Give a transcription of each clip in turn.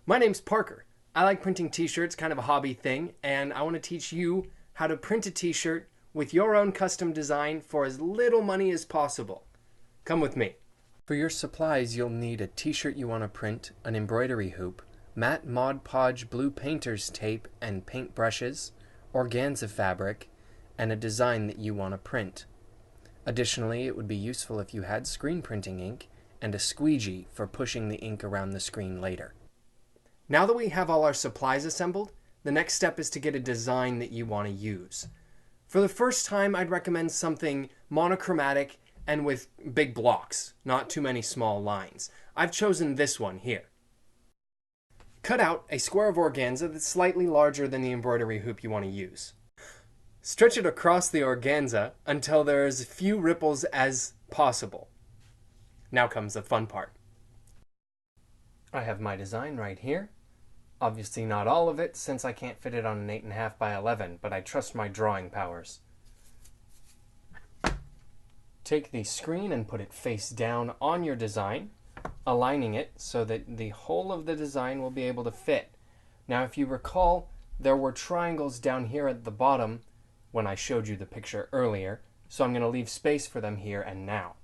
My name's Parker. I like printing t-shirts, kind of a hobby thing, and I want to teach you how to print a t-shirt with your own custom design for as little money as possible. Come with me. For your supplies, you'll need a t-shirt you want to print, an embroidery hoop, matte Mod Podge blue painter's tape and paint brushes, organza fabric, and a design that you want to print. Additionally, it would be useful if you had screen printing ink and a squeegee for pushing the ink around the screen later. Now that we have all our supplies assembled, the next step is to get a design that you want to use. For the first time, I'd recommend something monochromatic and with big blocks, not too many small lines. I've chosen this one here. Cut out a square of organza that's slightly larger than the embroidery hoop you want to use. Stretch it across the organza until there are as few ripples as possible. Now comes the fun part. I have my design right here. Obviously not all of it, since I can't fit it on an 8.5 by 11, but I trust my drawing powers. Take the screen and put it face down on your design, aligning it so that the whole of the design will be able to fit. Now, if you recall, there were triangles down here at the bottom when I showed you the picture earlier, so I'm going to leave space for them here and now.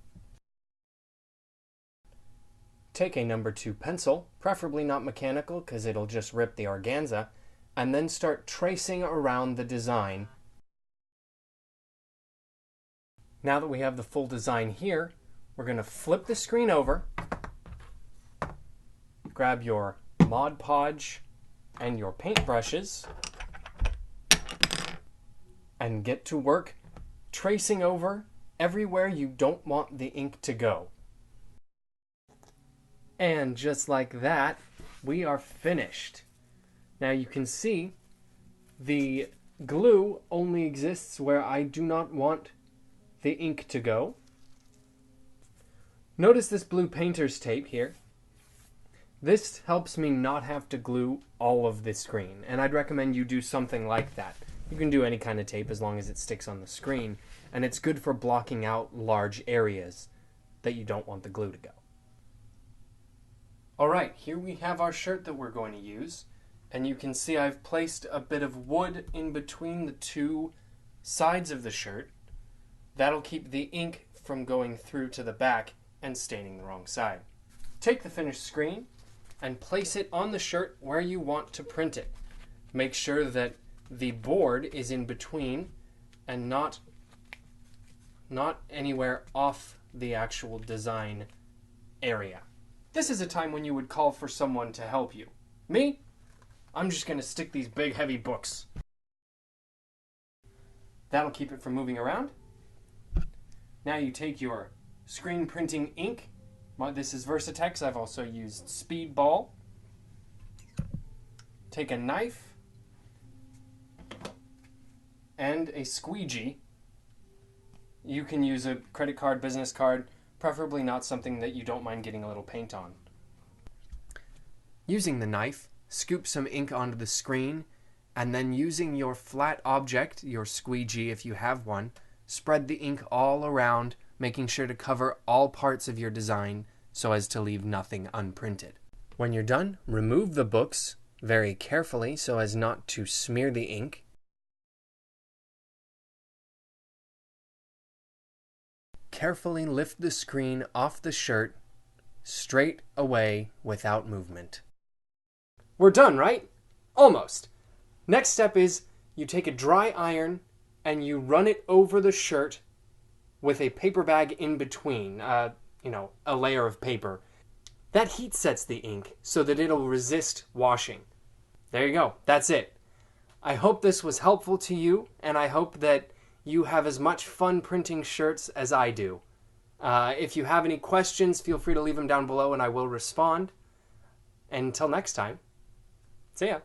Take a number 2 pencil, preferably not mechanical because it'll just rip the organza, and then start tracing around the design. Now that we have the full design here, we're going to flip the screen over, grab your Mod Podge and your paint brushes, and get to work tracing over everywhere you don't want the ink to go. And just like that, we are finished. Now you can see the glue only exists where I do not want the ink to go. Notice this blue painter's tape here. This helps me not have to glue all of the screen, and I'd recommend you do something like that. You can do any kind of tape as long as it sticks on the screen, and it's good for blocking out large areas that you don't want the glue to go. Alright, here we have our shirt that we're going to use, and you can see I've placed a bit of wood in between the two sides of the shirt. That'll keep the ink from going through to the back and staining the wrong side. Take the finished screen and place it on the shirt where you want to print it. Make sure that the board is in between and not anywhere off the actual design area. This is a time when you would call for someone to help you. Me? I'm just going to stick these big heavy books. That'll keep it from moving around. Now you take your screen printing ink. This is Versatex. I've also used Speedball. Take a knife and a squeegee. You can use a credit card, business card, preferably not something that you don't mind getting a little paint on. Using the knife, scoop some ink onto the screen, and then using your flat object, your squeegee if you have one, spread the ink all around, making sure to cover all parts of your design so as to leave nothing unprinted. When you're done, remove the books very carefully so as not to smear the ink. Carefully lift the screen off the shirt straight away without movement. We're done, right? Almost. Next step is you take a dry iron and you run it over the shirt with a paper bag in between, a layer of paper. That heat sets the ink so that it'll resist washing. There you go. That's it. I hope this was helpful to you, and I hope that you have as much fun printing shirts as I do. If you have any questions, feel free to leave them down below and I will respond. And until next time, see ya.